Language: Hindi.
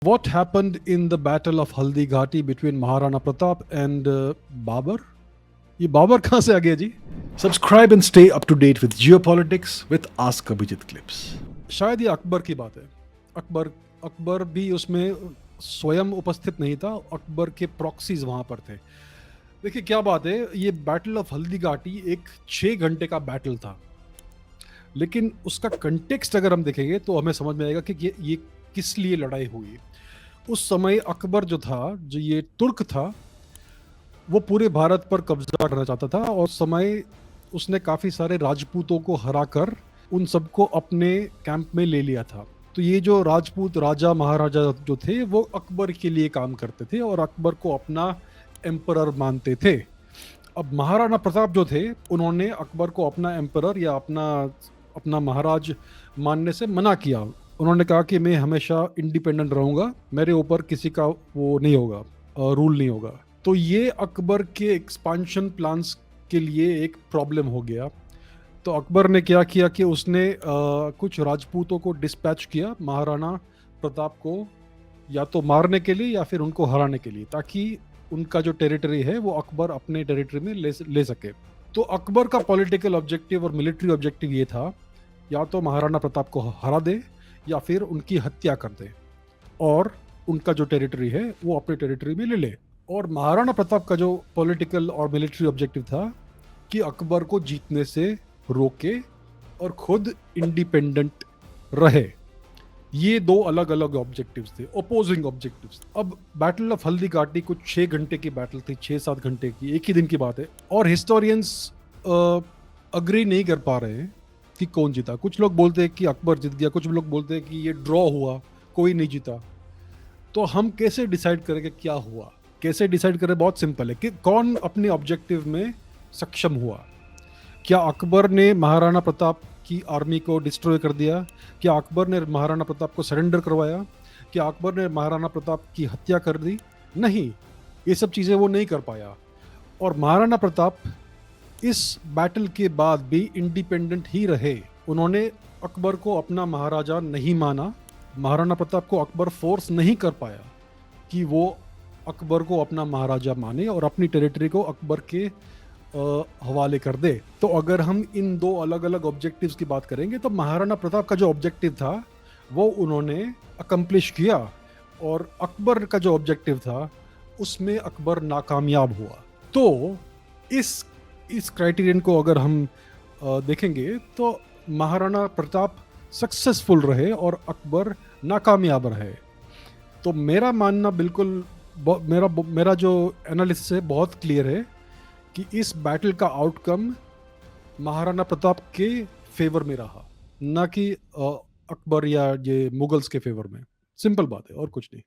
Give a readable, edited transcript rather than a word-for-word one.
What happened in the battle of Haldi Ghati between Maharana Pratap and Babur? ये बाबर कहाँ से आ गया जी? Subscribe and stay up to date with geopolitics with Ask Abhijit Clips. शायद ये अकबर की बात है। अकबर भी उसमें स्वयं उपस्थित नहीं था, अकबर के प्रॉक्सीज वहां पर थे। देखिए क्या बात है, ये बैटल ऑफ हल्दी घाटी एक 6 घंटे का बैटल था, लेकिन उसका कंटेक्स्ट अगर हम देखेंगे तो हमें समझ में आएगा कि ये किस लिए लड़ाई हुई। उस समय अकबर जो था, जो ये तुर्क था, वो पूरे भारत पर कब्जा करना चाहता था और समय उसने काफ़ी सारे राजपूतों को हराकर उन सबको अपने कैंप में ले लिया था। तो ये जो राजपूत राजा महाराजा जो थे वो अकबर के लिए काम करते थे और अकबर को अपना एम्परर मानते थे। अब महाराणा प्रताप जो थे, उन्होंने अकबर को अपना एम्परर या अपना महाराज मानने से मना किया। उन्होंने कहा कि मैं हमेशा इंडिपेंडेंट रहूँगा, मेरे ऊपर किसी का वो नहीं होगा, रूल नहीं होगा। तो ये अकबर के एक्सपांशन प्लान्स के लिए एक प्रॉब्लम हो गया। तो अकबर ने क्या किया कि उसने कुछ राजपूतों को डिस्पैच किया महाराणा प्रताप को या तो मारने के लिए या फिर उनको हराने के लिए, ताकि उनका जो टेरिटरी है वो अकबर अपने टेरिटरी में ले सके। तो अकबर का पॉलिटिकल ऑब्जेक्टिव और मिलिट्री ऑब्जेक्टिव ये था, या तो महाराणा प्रताप को हरा दे या फिर उनकी हत्या कर दे और उनका जो टेरिटरी है वो अपने टेरिटरी में ले ले। और महाराणा प्रताप का जो पॉलिटिकल और मिलिट्री ऑब्जेक्टिव था कि अकबर को जीतने से रोके और खुद इंडिपेंडेंट रहे। ये दो अलग अलग ऑब्जेक्टिव्स थे, ओपोजिंग ऑब्जेक्टिव्स। अब बैटल ऑफ हल्दी घाटी कुछ 6 घंटे की बैटल थी, 6-7 घंटे की, एक ही दिन की बात है। और हिस्टोरियंस अग्री नहीं कर पा रहे हैं कि कौन जीता। कुछ लोग बोलते हैं कि अकबर जीत गया, कुछ लोग बोलते हैं कि ये ड्रॉ हुआ, कोई नहीं जीता। तो हम कैसे डिसाइड करें कि क्या हुआ? कैसे डिसाइड करें? बहुत सिंपल है कि कौन अपने ऑब्जेक्टिव में सक्षम हुआ। क्या अकबर ने महाराणा प्रताप की आर्मी को डिस्ट्रॉय कर दिया? क्या अकबर ने महाराणा प्रताप को सरेंडर करवाया? क्या अकबर ने महाराणा प्रताप की हत्या कर दी? नहीं, ये सब चीज़ें वो नहीं कर पाया। और महाराणा प्रताप इस बैटल के बाद भी इंडिपेंडेंट ही रहे। उन्होंने अकबर को अपना महाराजा नहीं माना। महाराणा प्रताप को अकबर फोर्स नहीं कर पाया कि वो अकबर को अपना महाराजा माने और अपनी टेरिटरी को अकबर के हवाले कर दे। तो अगर हम इन दो अलग अलग ऑब्जेक्टिव्स की बात करेंगे तो महाराणा प्रताप का जो ऑब्जेक्टिव था वो उन्होंने अकम्प्लिश किया और अकबर का जो ऑब्जेक्टिव था उसमें अकबर नाकामयाब हुआ। तो इस क्राइटेरियन को अगर हम देखेंगे तो महाराणा प्रताप सक्सेसफुल रहे और अकबर नाकामयाब रहे। तो मेरा मानना बिल्कुल मेरा जो एनालिसिस है बहुत क्लियर है कि इस बैटल का आउटकम महाराणा प्रताप के फेवर में रहा, ना कि अकबर या ये मुगल्स के फेवर में। सिंपल बात है और कुछ नहीं।